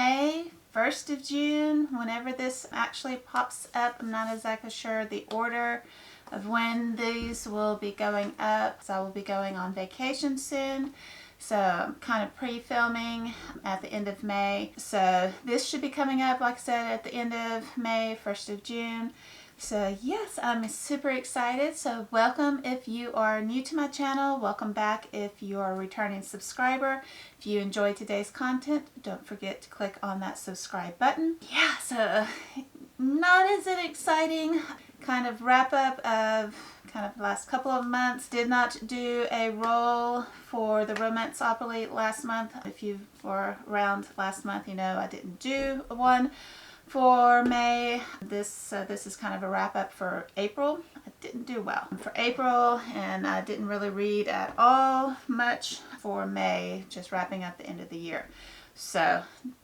May, 1st of June, whenever this actually pops up. I'm not exactly sure the order of when these will be going up, so I will be going on vacation soon. So I'm kind of pre-filming at the end of May. So this should be coming up, like I said, at the end of May, 1st of June. So yes, I'm super excited. So welcome if you are new to my channel. Welcome back if you are a returning subscriber. If you enjoyed today's content, don't forget to click on that subscribe button. Yeah, so not as an exciting kind of wrap up of kind of the last couple of months. Did not do a roll for the Romanceopoly last month. If you were around last month, you know I didn't do one for May. This is kind of a wrap up for April. I didn't do well for April, and I didn't really read at all much for May, just wrapping up the end of the year. So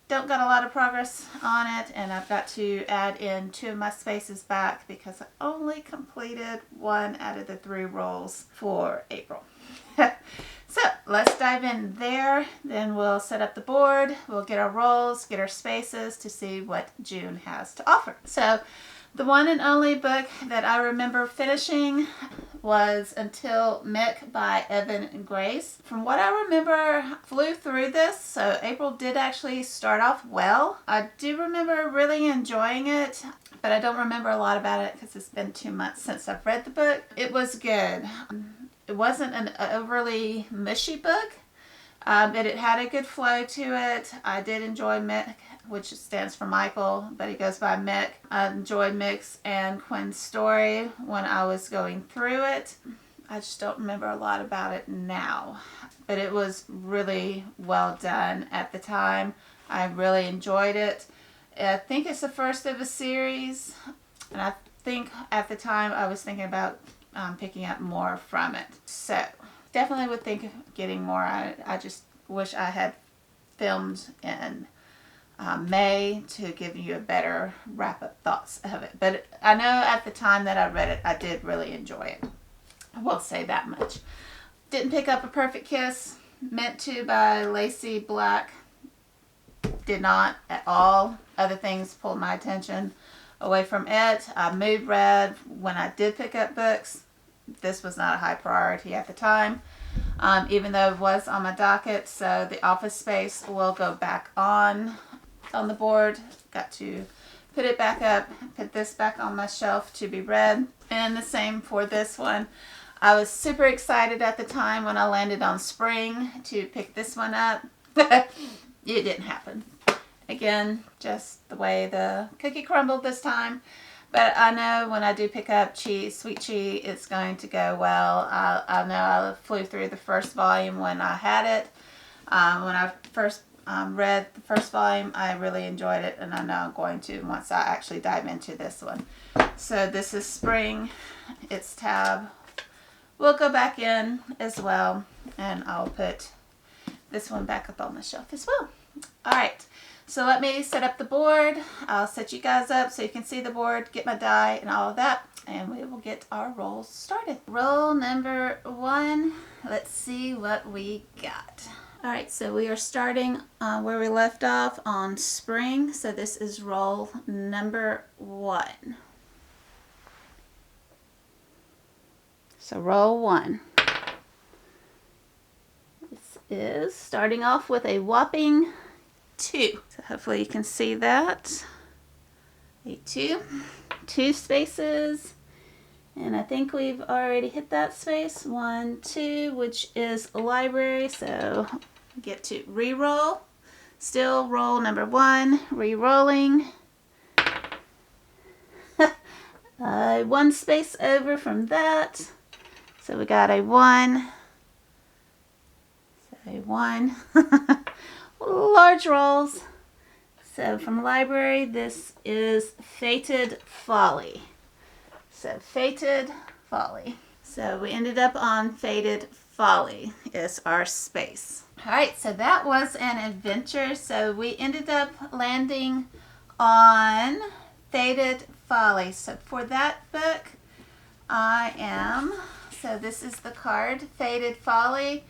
don't got a lot of progress on it, and I've got to add in 2 of my spaces back because I only completed 1 out of the 3 rolls for April. So let's dive in there, then we'll set up the board, we'll get our rolls, get our spaces to see what June has to offer. So the one and only book that I remember finishing was Until Mick by Evan and Grace. From what I remember, flew through this, so April did actually start off well. I do remember really enjoying it, but I don't remember a lot about it because it's been 2 months since I've read the book. It was good. It wasn't an overly mushy book, but it had a good flow to it. I did enjoy Mick, which stands for Michael, but he goes by Mick. I enjoyed Mick's and Quinn's story when I was going through it. I just don't remember a lot about it now, but it was really well done at the time. I really enjoyed it. I think it's the first of a series, and I think at the time I was thinking about picking up more from it. So definitely would think of getting more on it. I just wish I had filmed in May to give you a better wrap-up thoughts of it. But I know at the time that I read it, I did really enjoy it. I will say that much. Didn't pick up A Perfect Kiss, Meant to by Lacey Black. Did not at all. Other things pulled my attention away from it. I mood read when I did pick up books. This was not a high priority at the time, even though it was on my docket. So The Office Space will go back on the board. Got to put it back up, put this back on my shelf to be read. And the same for this one. I was super excited at the time when I landed on Spring to pick this one up. It didn't happen. Again, just the way the cookie crumbled this time. But I know when I do pick up Sweet Chi, it's going to go well. I know I flew through the first volume when I had it. When I first read the first volume, I really enjoyed it, and I know I'm going to once I actually dive into this one. So this is Spring. It's tab. We'll go back in as well, and I'll put this one back up on the shelf as well. All right. So let me set up the board. I'll set you guys up so you can see the board, get my die and all of that, and we will get our rolls started. Roll number 1. Let's see what we got. All right, so we are starting where we left off on Spring. So this is roll number 1. So roll 1. This is starting off with a whopping 2. So hopefully you can see that. A 2. 2 spaces. And I think we've already hit that space. 1, 2, which is library. So get to re-roll. Still roll number 1. Re-rolling. 1 space over from that. So we got a 1. So a 1. Large rolls. So from library, this is Fated Folly. So Fated Folly. So we ended up on Fated Folly is our space. All right, so that was an adventure. So we ended up landing on Fated Folly. So for that book, so this is the card, Fated Folly.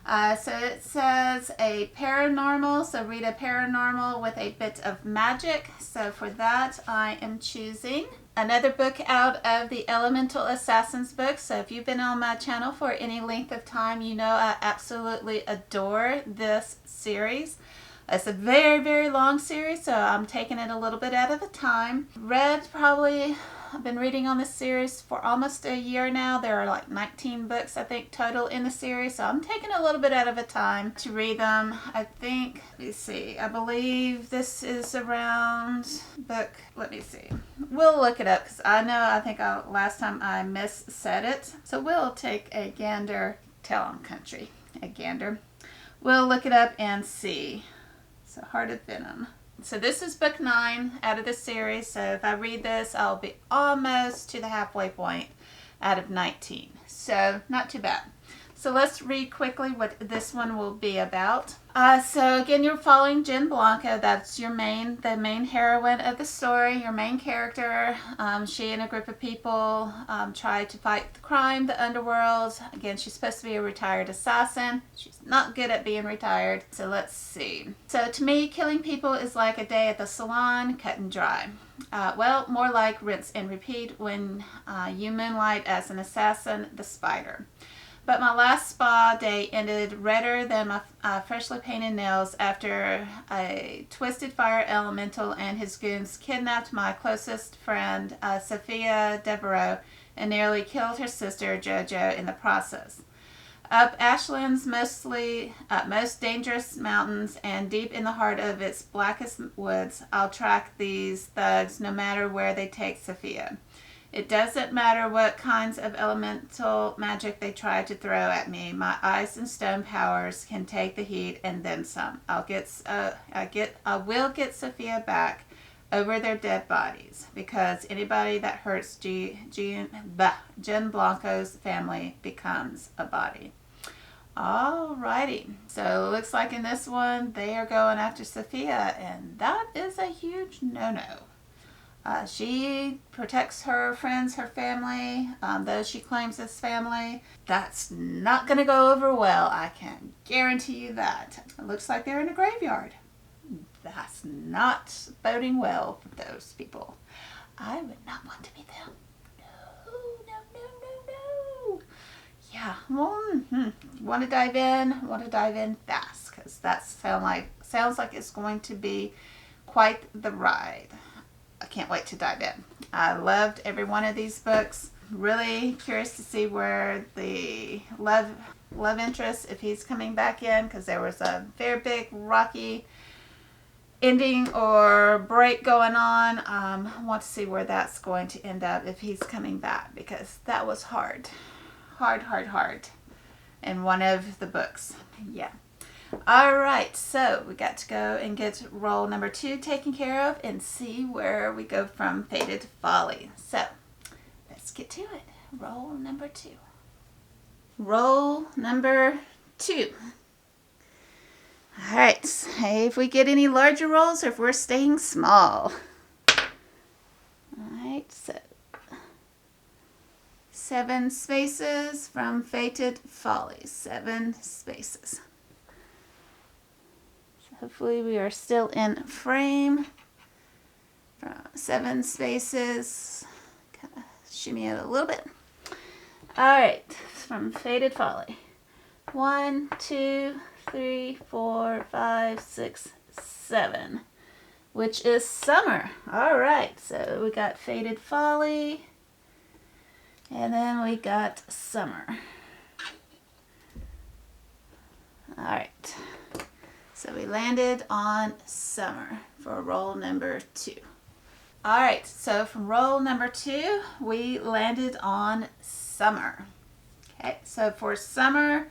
So it says a paranormal, so read a paranormal with a bit of magic. So for that, I am choosing another book out of the Elemental Assassins books. So if you've been on my channel for any length of time, you know I absolutely adore this series. It's a very, very long series, so I'm taking it a little bit at a time. I've been reading on this series for almost a year now. There are like 19 books, I think, total in the series, so I'm taking a little bit at a time to read them. I think, let me see, I believe this is around book, let me see. We'll look it up because I think last time I missaid it. So we'll take a gander, country, a gander. We'll look it up and see. So Heart of Venom. So this is book 9 out of the series. So if I read this, I'll be almost to the halfway point out of 19. So not too bad. So let's read quickly what this one will be about. So again, you're following Jen Blanco. That's the main heroine of the story, your main character. She and a group of people try to fight the crime, the underworld. Again, she's supposed to be a retired assassin. She's not good at being retired. So let's see. So to me, killing people is like a day at the salon, cut and dry. Well, more like rinse and repeat when you moonlight as an assassin, the spider. But my last spa day ended redder than my freshly painted nails after a twisted fire elemental and his goons kidnapped my closest friend, Sophia Devereaux, and nearly killed her sister, Jojo, in the process. Up Ashland's most dangerous mountains and deep in the heart of its blackest woods, I'll track these thugs no matter where they take Sophia. It doesn't matter what kinds of elemental magic they try to throw at me. My ice and stone powers can take the heat and then some. I will get Sophia back over their dead bodies, because anybody that hurts Jen Blanco's family becomes a body. Alrighty, so it looks like in this one they are going after Sophia, and that is a huge no-no. She protects her friends, her family, those she claims as family. That's not going to go over well. I can guarantee you that. It looks like they're in a graveyard. That's not boding well for those people. I would not want to be them. No. Yeah, want to dive in fast, because that sounds like it's going to be quite the ride. I can't wait to dive in. I loved every one of these books. Really curious to see where the love interest, if he's coming back in, because there was a very big rocky ending or break going on. I want to see where that's going to end up if he's coming back, because that was hard in one of the books. Yeah. Alright, so we got to go and get roll number 2 taken care of and see where we go from Fated Folly. So, let's get to it. Roll number 2. Roll number 2. Alright, hey, if we get any larger rolls or if we're staying small. Alright, so 7 spaces from Fated Folly. 7 spaces. Hopefully we are still in frame. 7 spaces. Kind of shimmy it a little bit. Alright, from Fated Folly. 1, 2, 3, 4, 5, 6, 7. Which is summer. Alright, so we got Fated Folly. And then we got summer. Alright. So we landed on summer for roll number 2. Alright, so from roll number 2, we landed on summer. Okay, so for summer,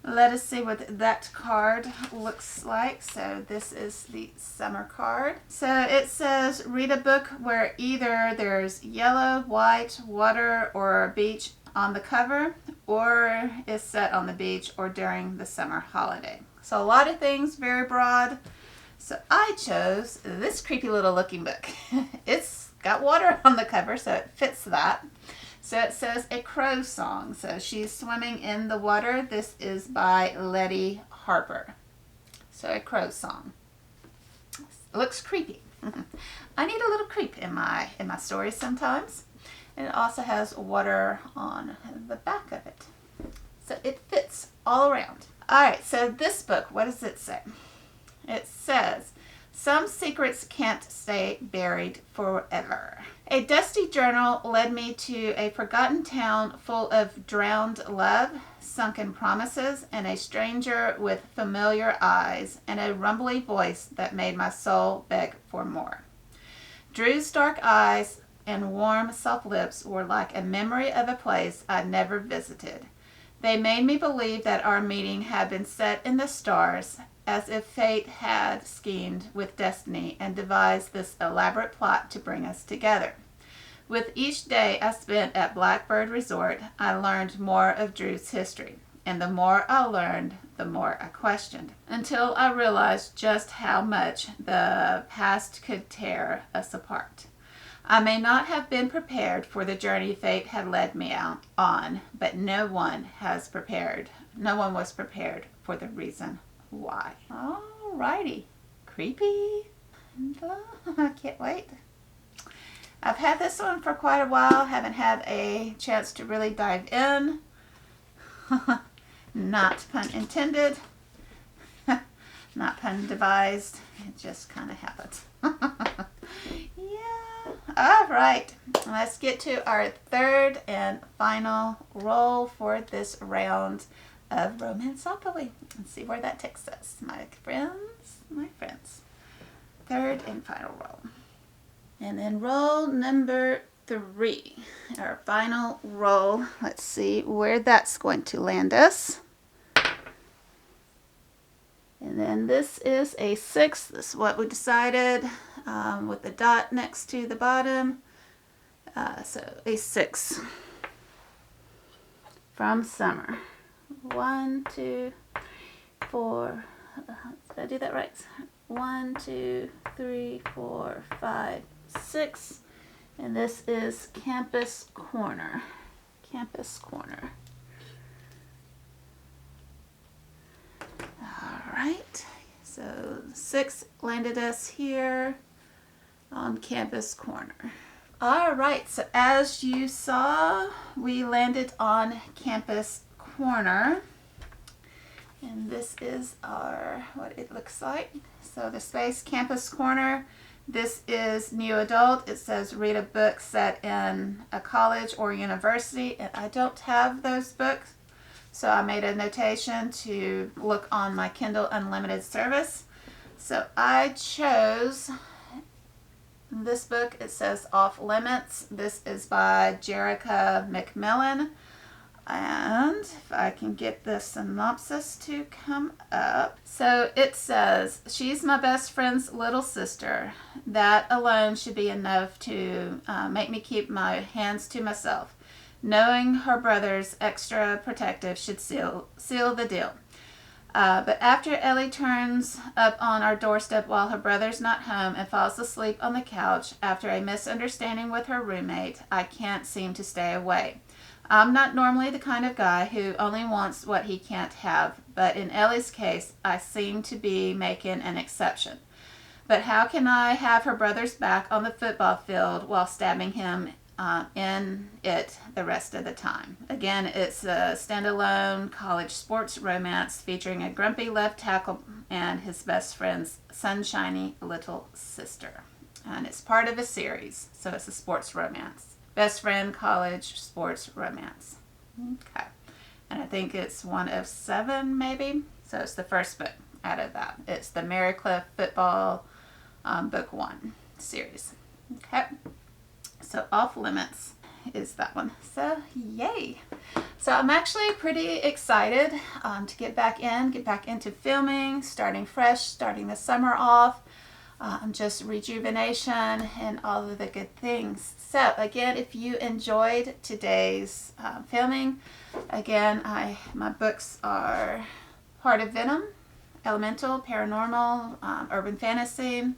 let us see what that card looks like. So this is the summer card. So it says, read a book where either there's yellow, white, water, or a beach on the cover, or is set on the beach or during the summer holiday. So a lot of things, very broad. So I chose this creepy little looking book. It's got water on the cover, so it fits that. So it says A Crow Song. So she's swimming in the water. This is by Letty Harper. So A Crow Song. It looks creepy. I need a little creep in my stories sometimes. And it also has water on the back of it. So it fits all around. Alright, so this book, what does it say? It says, some secrets can't stay buried forever. A dusty journal led me to a forgotten town full of drowned love, sunken promises, and a stranger with familiar eyes, and a rumbly voice that made my soul beg for more. Drew's dark eyes and warm, soft lips were like a memory of a place I'd never visited. They made me believe that our meeting had been set in the stars, as if fate had schemed with destiny and devised this elaborate plot to bring us together. With each day I spent at Blackbird Resort, I learned more of Drew's history. And the more I learned, the more I questioned, until I realized just how much the past could tear us apart. I may not have been prepared for the journey fate had led me out on, but no one was prepared for the reason why. Alrighty. Creepy. I can't wait. I've had this one for quite a while. Haven't had a chance to really dive in. Not pun intended. Not pun devised. It just kind of happens. Yeah. Alright. Let's get to our third and final roll for this round of Romanceopoly. Let's see where that takes us. My friends. Third and final roll. And then roll number 3. Our final roll. Let's see where that's going to land us. And then this is a 6. This is what we decided with the dot next to the bottom. So a 6 from Summer. 1, 2, 4. Did I do that right? 1, 2, 3, 4, 5, 6. And this is Campus Korner. Campus Korner. Alright, so 6 landed us here on Campus Korner. Alright, so as you saw, we landed on Campus Korner. And this is what it looks like. So the space Campus Korner. This is new adult. It says read a book set in a college or university. And I don't have those books. So I made a notation to look on my Kindle Unlimited service. So I chose this book. It says Off Limits. This is by Jerica McMillan. And if I can get the synopsis to come up. So it says, she's my best friend's little sister. That alone should be enough to make me keep my hands to myself. Knowing her brother's extra protective should seal the deal. But after Ellie turns up on our doorstep while her brother's not home and falls asleep on the couch after a misunderstanding with her roommate, I can't seem to stay away. I'm not normally the kind of guy who only wants what he can't have, but in Ellie's case, I seem to be making an exception. But how can I have her brother's back on the football field while stabbing him in it the rest of the time? Again, it's a standalone college sports romance featuring a grumpy left tackle and his best friend's sunshiny little sister. And it's part of a series, so it's a sports romance. Best friend college sports romance. Okay. And I think it's one of 7 maybe. So it's the first book out of that. It's the Marycliff Football Book 1 series. Okay. So Off Limits is that one. So yay. So I'm actually pretty excited to get back into filming, starting fresh, starting the summer off. Just rejuvenation and all of the good things. So again, if you enjoyed today's filming, again, my books are Heart of Venom, Elemental, Paranormal, Urban Fantasy.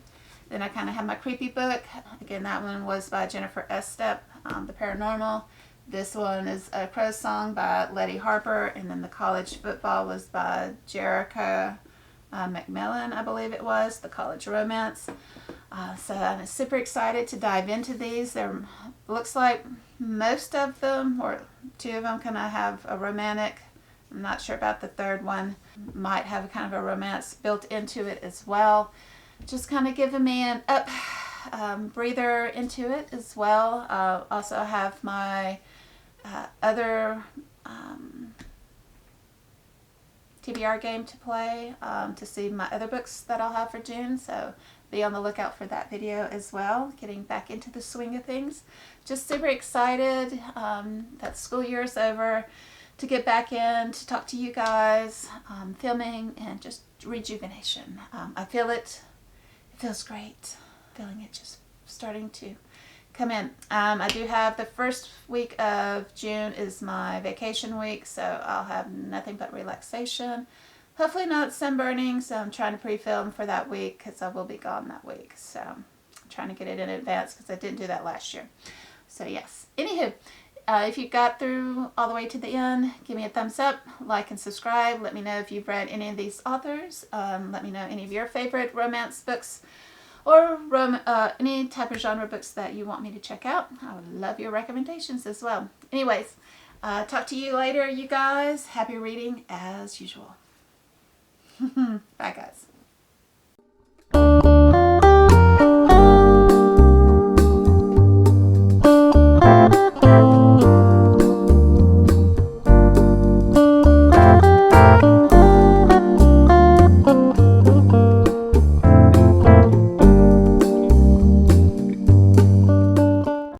Then I kind of have my creepy book. Again, that one was by Jennifer Estep, the Paranormal. This one is A Crow's Song by Letty Harper, and then the college football was by Jericho Macmillan, I believe it was, the college romance. So I'm super excited to dive into these. There looks like most of them, or two of them, kind of have a romantic. I'm not sure about the third one. Might have kind of a romance built into it as well. Just kind of giving me an up breather into it as well. Also have my other TBR game to play to see my other books that I'll have for June. So be on the lookout for that video as well. Getting back into the swing of things. Just super excited that school year is over, to get back in, to talk to you guys, filming, and just rejuvenation. I feel it. It feels great. Feeling it just starting to come in. I do have the first week of June is my vacation week, so I'll have nothing but relaxation. Hopefully not sunburning, so I'm trying to pre-film for that week because I will be gone that week. So I'm trying to get it in advance because I didn't do that last year. So yes. Anywho, if you got through all the way to the end, give me a thumbs up, like and subscribe. Let me know if you've read any of these authors. Let me know any of your favorite romance books or any type of genre books that you want me to check out. I would love your recommendations as well. Anyways, talk to you later, you guys. Happy reading as usual. Bye, guys.